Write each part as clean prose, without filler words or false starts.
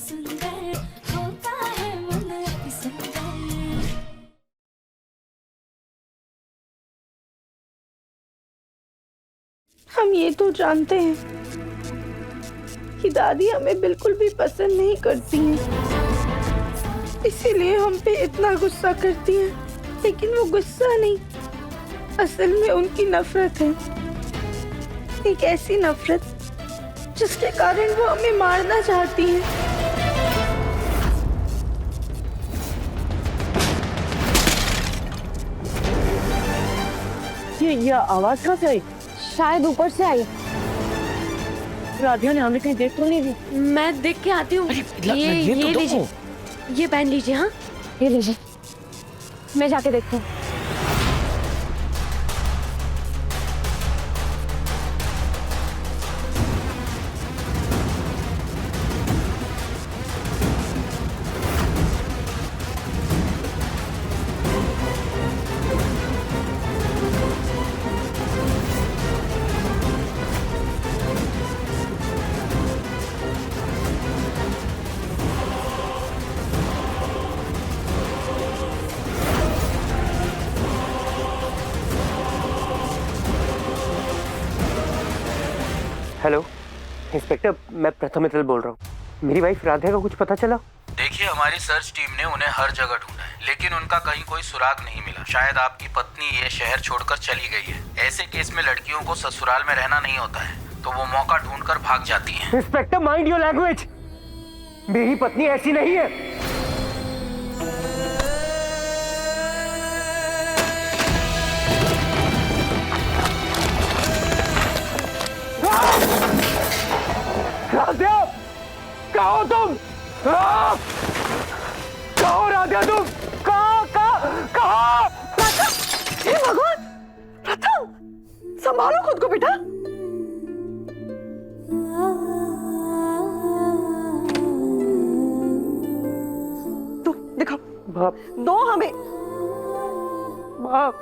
सुंदर होता है मन अति सुंदर। हम ये तो जानते हैं कि दादी हमें बिल्कुल भी पसंद नहीं करती हैं, इसीलिए हम पे इतना गुस्सा करती हैं। लेकिन वो गुस्सा नहीं, असल में उनकी नफरत है। एक ऐसी नफरत जिसके कारण वो हमें मारना चाहती हैं। ये आवाज कहाँ से आई? शायद ऊपर से आई। राधिया ने हमें कहीं देख तो नहीं दी? मैं देख के आती हूँ। ये लीजिए, ये पहन लीजिए। हाँ ये लीजिए, मैं जाके देखती हूँ। हेलो इंस्पेक्टर, मैं प्रथम मित्तल बोल रहा हूँ। मेरी वाइफ राधिका का कुछ पता चला? देखिए, हमारी सर्च टीम ने उन्हें हर जगह ढूंढा है, लेकिन उनका कहीं कोई सुराग नहीं मिला। शायद आपकी पत्नी ये शहर छोड़कर चली गई है। ऐसे केस में लड़कियों को ससुराल में रहना नहीं होता है, तो वो मौका ढूंढकर भाग जाती हैं। Inspector, mind your language. मेरी पत्नी ऐसी नहीं है। राधिया, कहाँ हो तुम? कहाँ हो राधिया तुम? कहाँ? हे भगवान, प्रथम संभालो खुद को बेटा। दो दिखाओ, बाप, दो हमें। बाप,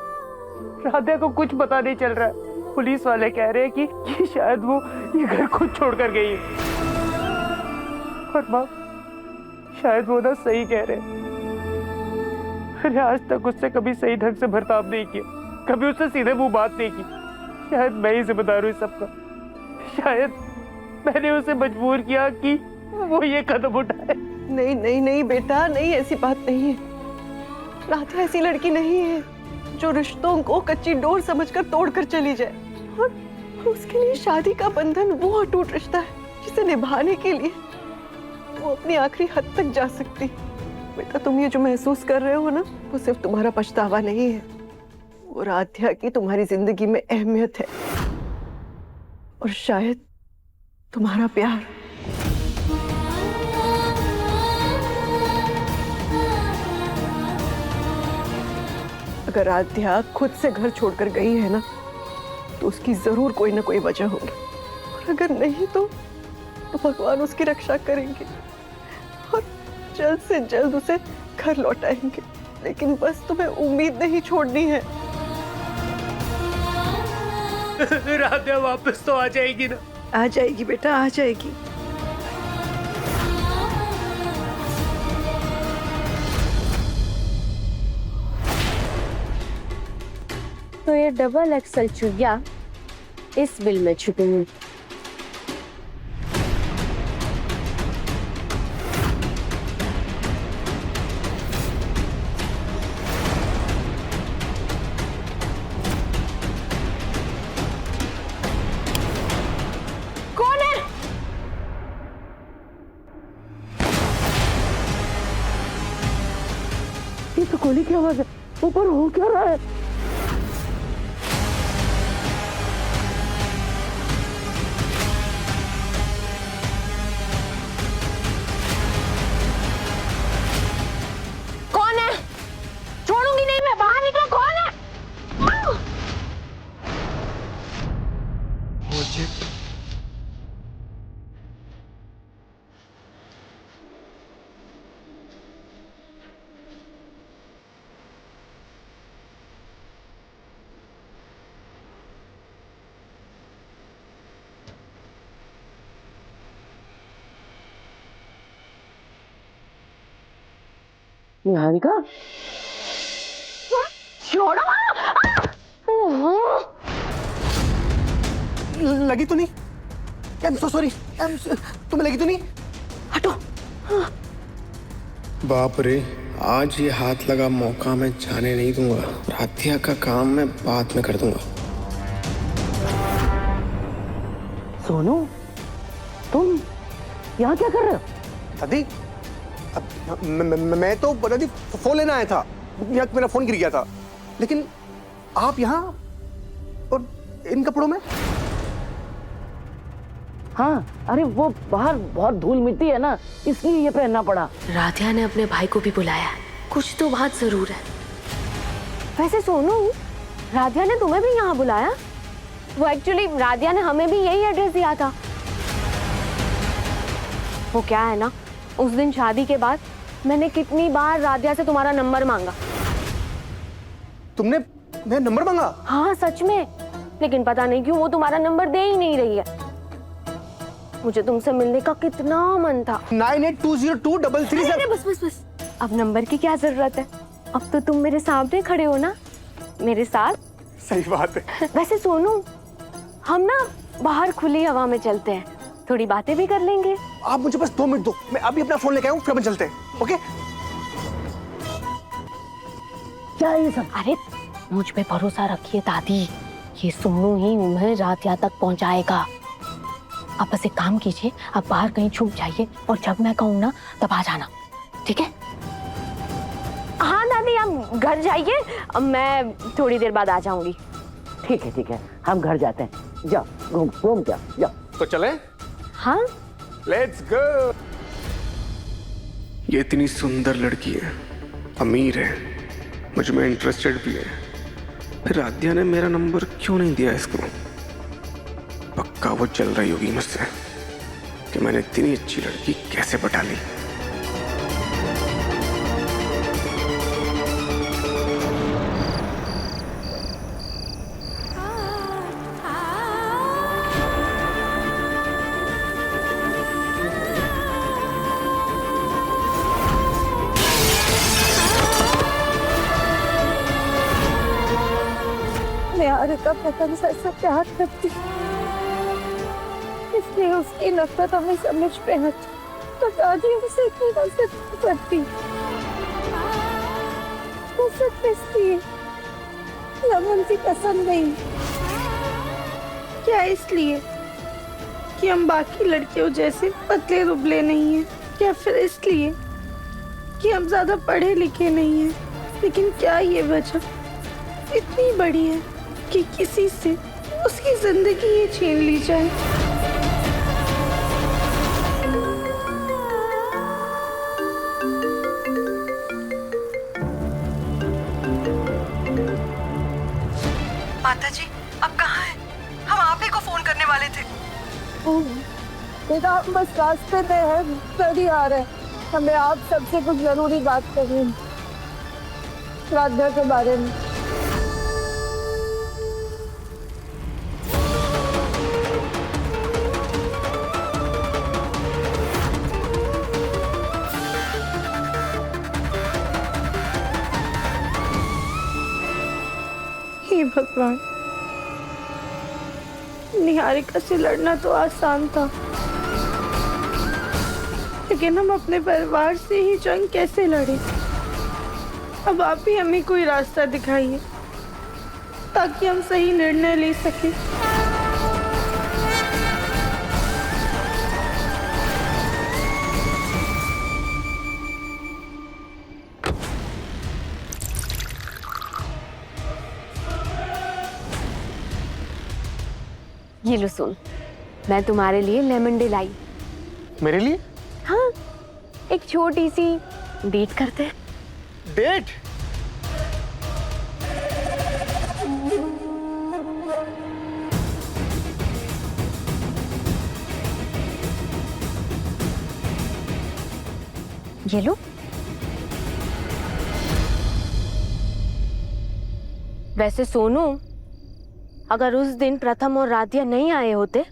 राधिया को कुछ पता नहीं चल रहा है। पुलिस वाले कह रहे हैं कि शायद वो ये घर खुद छोड़कर गई है। और बाप, शायद वो ना सही कह रहे हैं। मैंने आज तक उससे कभी सही ढंग से बर्ताव नहीं किया, कभी उससे सीधे मुंह बात नहीं की। शायद मैं ही जिम्मेदार हूँ इस सबका। शायद मैंने उसे मजबूर किया कि वो ये कदम उठाए। नहीं नहीं नहीं बेटा, नहीं, ऐसी बात नहीं है। राधिया ऐसी लड़की नहीं है जो रिश्तों को कच्ची डोर समझकर तोड़कर चली जाए। और उसके लिए शादी का बंधन वो अटूट रिश्ता है जिसे निभाने के लिए वो अपनी आखिरी हद तक जा सकती। बेटा, तुम ये जो महसूस कर रहे हो ना, वो सिर्फ तुम्हारा पछतावा नहीं है, वो राधिया की तुम्हारी जिंदगी में अहमियत है, और शायद तुम्हारा प्यार। अगर राधिया खुद से घर छोड़कर गई है ना, तो उसकी जरूर कोई ना कोई वजह होगी, और अगर नहीं तो भगवान उसकी रक्षा करेंगे और जल्द से जल्द उसे घर लौटाएंगे। लेकिन बस तुम्हें उम्मीद नहीं छोड़नी है। राधिया वापस तो आ जाएगी ना? आ जाएगी बेटा, आ जाएगी। तो ये डबल एक्सल चुड़िया इस बिल में छुपी हुई। कौन है? ये तो गोली की आवाज है। ऊपर हो क्या रहा है? कौन है? छोड़ूंगी नहीं मैं, बाहर निकलो। कौन है? मुझे निहारिका छोड़ो। लगी तो नहीं? I'm so sorry. तुम्हें लगी तो नहीं? हटो। बाप रे, आज ये हाथ लगा मौका मैं जाने नहीं दूंगा। राधिया का काम मैं बाद में कर दूंगा। सोनू, तुम यहाँ क्या कर रहे हो? दादी, मैं तो दादी फोन लेना आया था। यहाँ मेरा फोन गिर गया था। लेकिन आप यहाँ और इन कपड़ों में? हाँ, अरे वो बाहर बहुत धूल मिट्टी है ना, इसलिए ये पहनना पड़ा। राधिया ने अपने भाई को भी बुलाया है, कुछ तो बात जरूर है। वैसे सोनू, राधिया ने तुम्हें भी यहाँ बुलाया? वो एक्चुअली राधिया ने हमें भी यही एड्रेस दिया था। वो क्या है ना, उस दिन शादी के बाद मैंने कितनी बार राधिया से तुम्हारा नंबर मांगा। तुमने मेरा नंबर मांगा? हाँ सच में, लेकिन पता नहीं क्यों वो तुम्हारा नंबर दे ही नहीं रही है। मुझे तुमसे मिलने का कितना मन था। 98202333। अरे बस बस बस, अब नंबर की क्या जरूरत है? अब तो तुम मेरे सामने खड़े हो ना, मेरे साथ। सही बात है। वैसे सोनू, हम ना बाहर खुली हवा में चलते हैं, थोड़ी बातें भी कर लेंगे। आप मुझे बस 2 मिनट दो, मैं अभी अपना फोन लेके आऊँ, फिर अपन चलते हैं। ओके? क्या ये सब? अरे मुझ पे भरोसा रखिए दादी, ये सोनू ही उन्हें राधिया तक पहुंचाएगा। आप बस एक काम कीजिए, आप बाहर कहीं छुप जाइए और जब मैं कहूँ ना तब आ जाना, ठीक है? हाँ दादी, आप घर जाइए, मैं थोड़ी देर बाद आ जाऊंगी। ठीक है, हम घर जाते हैं। जाओ, घूम जाओ। तो चले? हाँ लेट्स गो। ये इतनी सुंदर लड़की है, अमीर है, मुझ में इंटरेस्टेड भी है, फिर राधिया ने मेरा नंबर क्यों नहीं दिया इसको? पक्का वो चल रही होगी मुझसे कि मैंने इतनी अच्छी लड़की कैसे पटा ली। निहारिका पतन से प्यार करती, इसलिए उसकी नफरत हमें समझ पे आती, तो दादी उसे इतनी नफरत करती। नफरत इसलिए लमन की पसंद नहीं, क्या इसलिए कि हम बाकी लड़कियों जैसे पतले दुबले नहीं हैं, या फिर इसलिए कि हम ज्यादा पढ़े लिखे नहीं हैं? लेकिन क्या ये वजह इतनी बड़ी है कि किसी से उसकी जिंदगी ही छीन ली जाए? माताजी, अब कहाँ हैं? हम आप ही को फोन करने वाले थे। बेटा, हम बस रास्ते में हैं, तभी आ रहे हैं। हमें आप सबसे कुछ जरूरी बात करनी है, राधिया के बारे में। हे भगवान, निहारिका से लड़ना तो आसान था, लेकिन हम अपने परिवार से ही जंग कैसे लड़े? अब आप ही हमें कोई रास्ता दिखाइए ताकि हम सही निर्णय ले सकें। ये लो सुन, मैं तुम्हारे लिए लेमन डे लाई। मेरे लिए? हाँ, एक छोटी सी डेट करते हैं। डेट? ये लो। वैसे सोनू, अगर उस दिन प्रथम और राधिया नहीं आए होते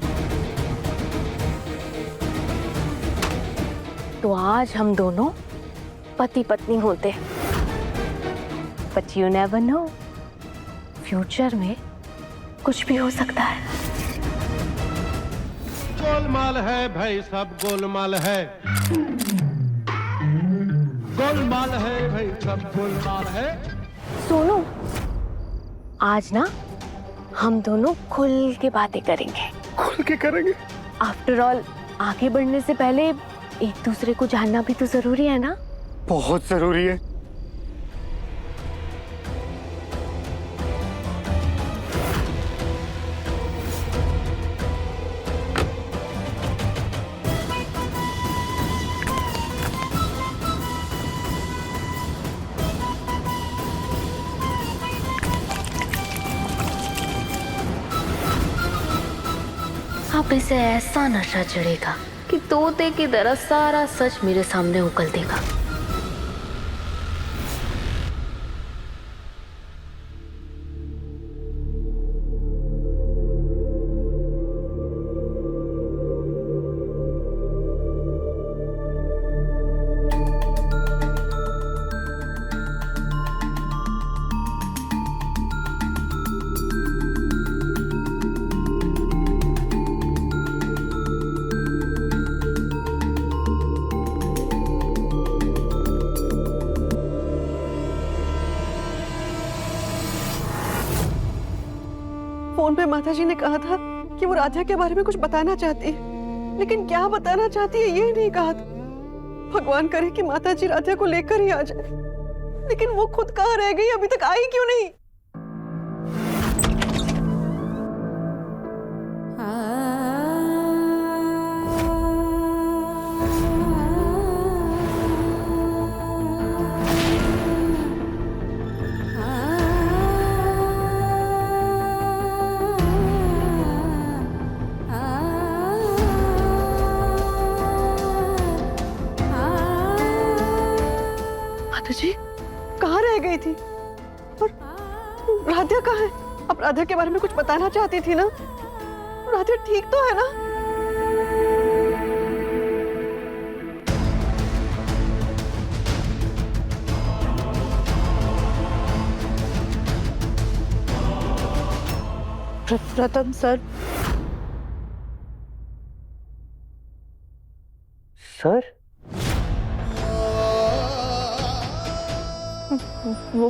तो आज हम दोनों पति पत्नी होते, but you never know, future में कुछ भी हो सकता है। गोलमाल है भाई, सब गोलमाल है, गोलमाल है भाई, सब गोलमाल है। सोनू, आज ना हम दोनों खुल के बातें करेंगे। खुल के करेंगे? आफ्टर ऑल आगे बढ़ने से पहले एक दूसरे को जानना भी तो जरूरी है ना। बहुत जरूरी है। अब इसे ऐसा नशा चढ़ेगा कि तोते की तरह सारा सच मेरे सामने उगल देगा। फोन पे माताजी ने कहा था कि वो राधा के बारे में कुछ बताना चाहती है, लेकिन क्या बताना चाहती है ये नहीं कहा था। भगवान करे कि माताजी राधा को लेकर ही आ जाए, लेकिन वो खुद कहाँ रह गई, अभी तक आई क्यों नहीं? जी कहाँ रह गई थी? और राधा कहाँ है? अब राधा के बारे में कुछ बताना चाहती थी ना? राधा ठीक तो है ना? प्रथम सर। सर? वो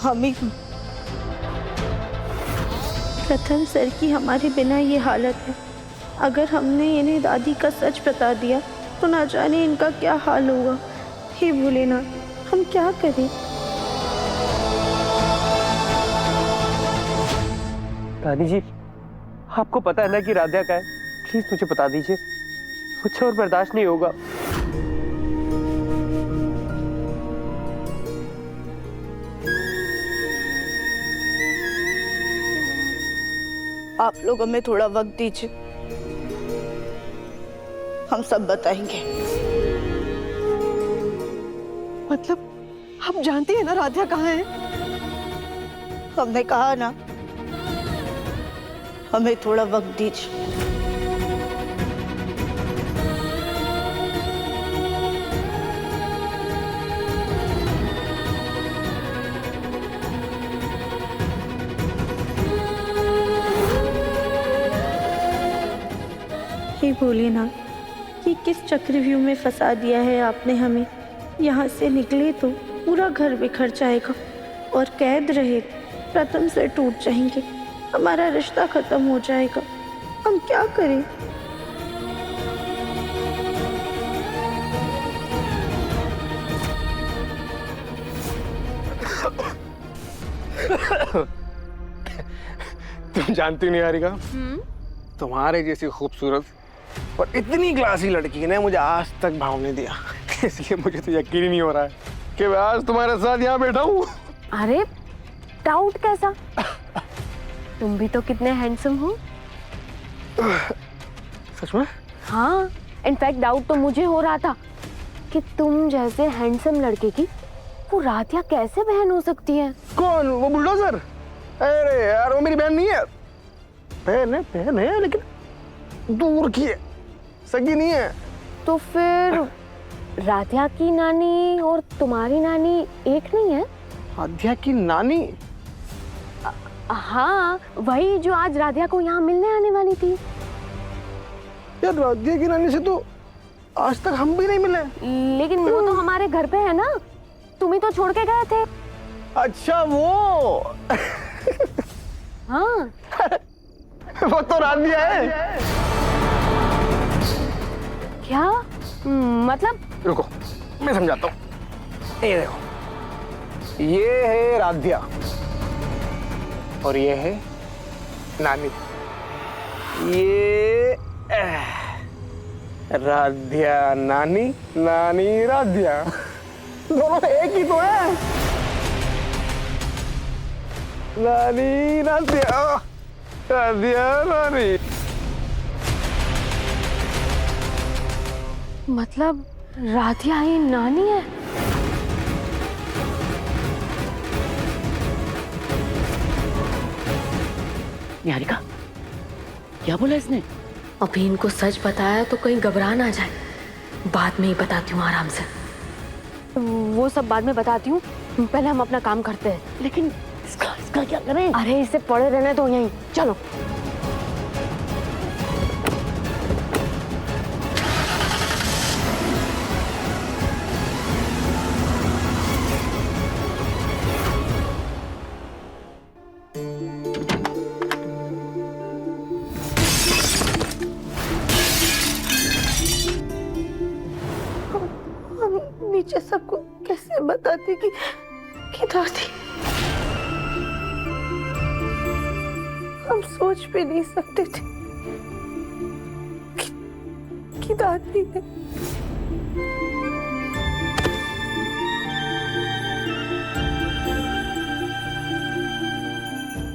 हमें प्रथम सर की हमारे बिना ये हालत है। अगर हमने इन्हें दादी का सच बता दिया तो ना जाने इनका क्या हाल होगा। हे भोलेनाथ, हम क्या करें? रानी जी, आपको पता है ना कि राधा का है, प्लीज मुझे बता दीजिए, मुझसे और बर्दाश्त नहीं होगा। आप लोग हमें थोड़ा वक्त दीजिए, हम सब बताएंगे। मतलब आप जानती है ना राधा कहाँ है? हमने कहा ना, हमें थोड़ा वक्त दीजिए। हे भोलेनाथ, ये किस चक्रव्यूह में फंसा दिया है आपने हमें। यहाँ से निकले तो पूरा घर बिखर जाएगा और कैद रहे प्रथम से टूट जाएंगे, हमारा रिश्ता खत्म हो जाएगा। हम क्या करें? तुम जानती नहीं हारिका, तुम्हारे जैसी खूबसूरत और इतनी क्लासी लड़की ने मुझे आज तक भाव नहीं दिया। इसलिए मुझे तो यकीन ही नहीं हो रहा है कि मैं आज तुम्हारे साथ यहाँ बैठा हूँ। अरे डाउट कैसा? तुम भी तो कितने हैंडसम हो। सच में? हाँ, इनफैक्ट डाउट तो मुझे हो रहा था कि तुम जैसे हैंडसम लड़के की वो राधिया कैसे बहन हो सकती है। कौन? वो बुलडोजर? अरे यार, वो मेरी बहन नहीं है। बहन है लेकिन दूर की है, सगी नहीं है। तो फिर राधिया की नानी और तुम्हारी नानी एक नहीं है? राधिया की नानी? हाँ, वही जो आज राधिया को यहाँ मिलने आने वाली थी। यार राधिया की नानी से तो आज तक हम भी नहीं मिले। लेकिन वो तो हमारे घर पे है ना, तुम ही तो छोड़ के गए थे। अच्छा वो हाँ वो तो राधिया है। क्या मतलब? रुको मैं समझाता हूँ। ये देखो, ये है राधिया और ये है नानी। ये राधिया नानी, नानी राधिया, दोनों एक ही तो है। नानी राधिया, राधिया नानी। मतलब राधिया ही नानी है? निहारिका, क्या बोला इसने? अभी इनको सच बताया तो कहीं घबरा ना जाए। बाद में ही बताती हूँ आराम से। वो सब बाद में बताती हूँ, पहले हम अपना काम करते हैं। लेकिन इसका क्या करें? अरे इसे पड़े रहने दो यहीं, चलो। नीचे सबको कैसे बताती कि दादी, हम सोच भी नहीं सकते थे कि दादी है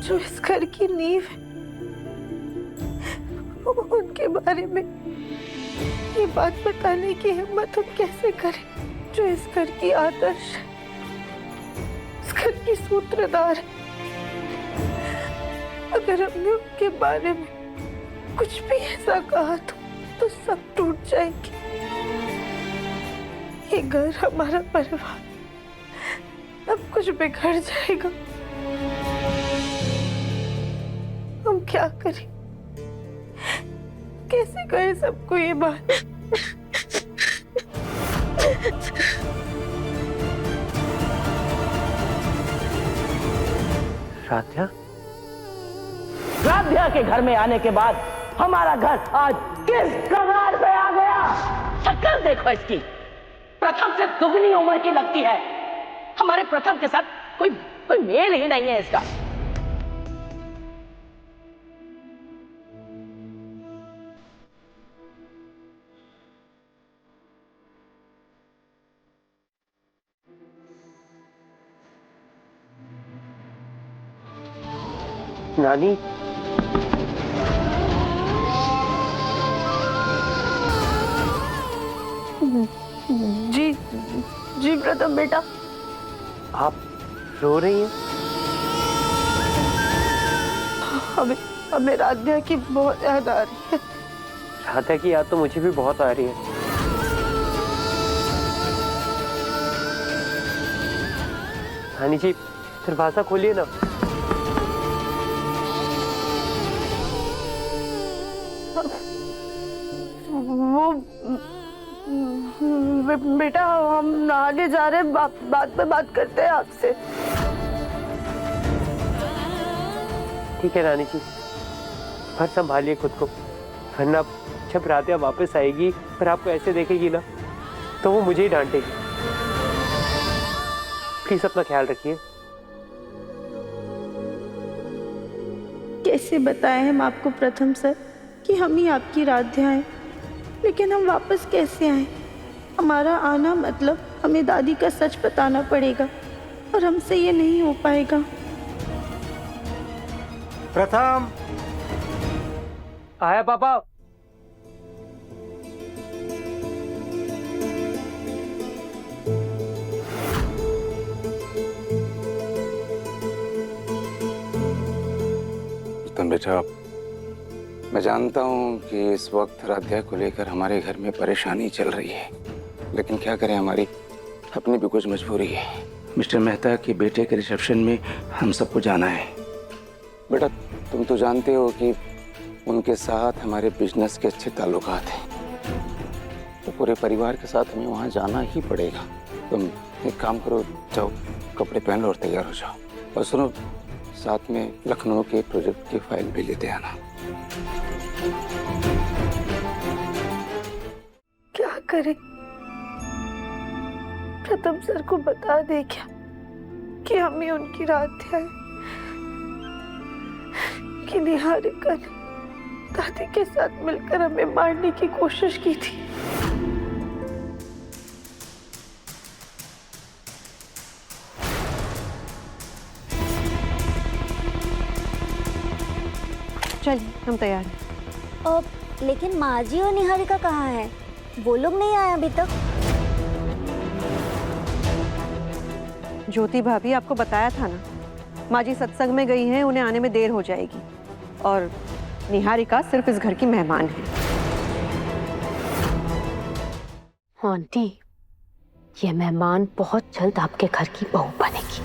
जो इस घर की नींव है। उनके बारे में ये बात बताने की हिम्मत हम कैसे करें जो इस घर की आदर्श है, इस घर की सूत्रधार है। अगर हमने उनके बारे में कुछ भी ऐसा कहा तो सब टूट जाएंगे। ये घर, हमारा परिवार, सब कुछ बिगड़ जाएगा। हम क्या करें, कैसे कहें सबको ये बात? राधिया? राधिया के घर में आने के बाद हमारा घर आज किस कगार पे आ गया? शक्ल देखो इसकी, प्रथम से दुगनी उम्र की लगती है। हमारे प्रथम के साथ कोई मेल ही नहीं है इसका। नानी, जी प्रथम बेटा। आप रो रही हैं? हमें राधिया की बहुत याद आ रही है। राधिया की याद तो मुझे भी बहुत आ रही है। नानी जी, दरवाजा खोलिए ना। बेटा हम आगे जा रहे हैं, बात पे बात करते हैं आपसे। ठीक है नानी जी, पर संभालिए खुद को, वरना जब राधिया वापस आएगी फिर आपको ऐसे देखेगी ना तो वो मुझे ही डांटेगी। प्लीज अपना ख्याल रखिए। कैसे बताएं हम आपको प्रथम सर कि हम ही आपकी राधिया हैं, लेकिन हम वापस कैसे आए? हमारा आना मतलब हमें दादी का सच बताना पड़ेगा और हमसे ये नहीं हो पाएगा। प्रथम आया पापा। तुम बेटा, मैं जानता हूं कि इस वक्त राधिया को लेकर हमारे घर में परेशानी चल रही है, लेकिन क्या करें, हमारी अपनी भी कुछ मजबूरी है। मिस्टर मेहता के बेटे के रिसेप्शन में हम सबको जाना है। बेटा, तुम तो जानते हो कि उनके साथ हमारे बिजनेस के अच्छे ताल्लुकात हैं, तो पूरे परिवार के साथ हमें वहाँ जाना ही पड़ेगा। तुम एक काम करो, जाओ कपड़े पहन लो और तैयार हो जाओ। और सुनो, साथ में लखनऊ के प्रोजेक्ट की फाइल भी लेते आना। क्या करें? प्रथम सर को बता दे क्या कि हमें उनकी रात है कि निहारिका ने दादी के साथ मिलकर हमें मारने की कोशिश की थी। चलिए हम तैयार हैं। लेकिन माँ जी और निहारिका कहाँ है? वो लोग नहीं आए अभी तक। ज्योति भाभी, आपको बताया था ना, माँ जी सत्संग में गई हैं, उन्हें आने में देर हो जाएगी। और निहारिका सिर्फ इस घर की मेहमान है। आंटी, ये मेहमान बहुत जल्द आपके घर की बहू बनेगी।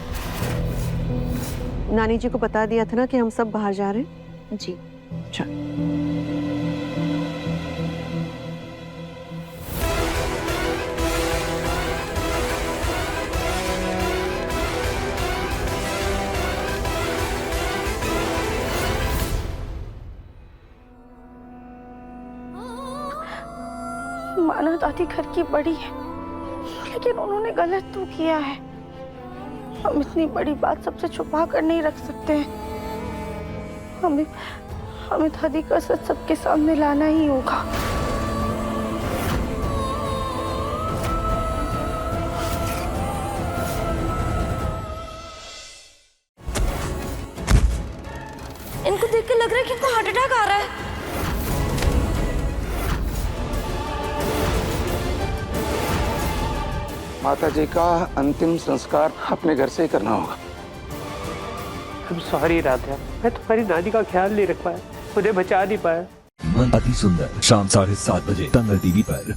नानी जी को बता दिया था ना कि हम सब बाहर जा रहे हैं। जी। चल। माना दादी घर की बड़ी है, लेकिन उन्होंने गलत तो किया है। हम इतनी बड़ी बात सबसे छुपा कर नहीं रख सकते हैं। हमें दादी का सच सबके सामने लाना ही होगा। इनको देख के लग रहा है कि इनको हार्ट अटैक आ रहा है। माता जी का अंतिम संस्कार अपने घर से ही करना होगा। I'm sorry राधा, मैं तुम्हारी नानी का ख्याल नहीं रख पाया, उन्हें बचा नहीं पाया। मन अति सुंदर, शाम 7:30 बजे दंगल टीवी पर।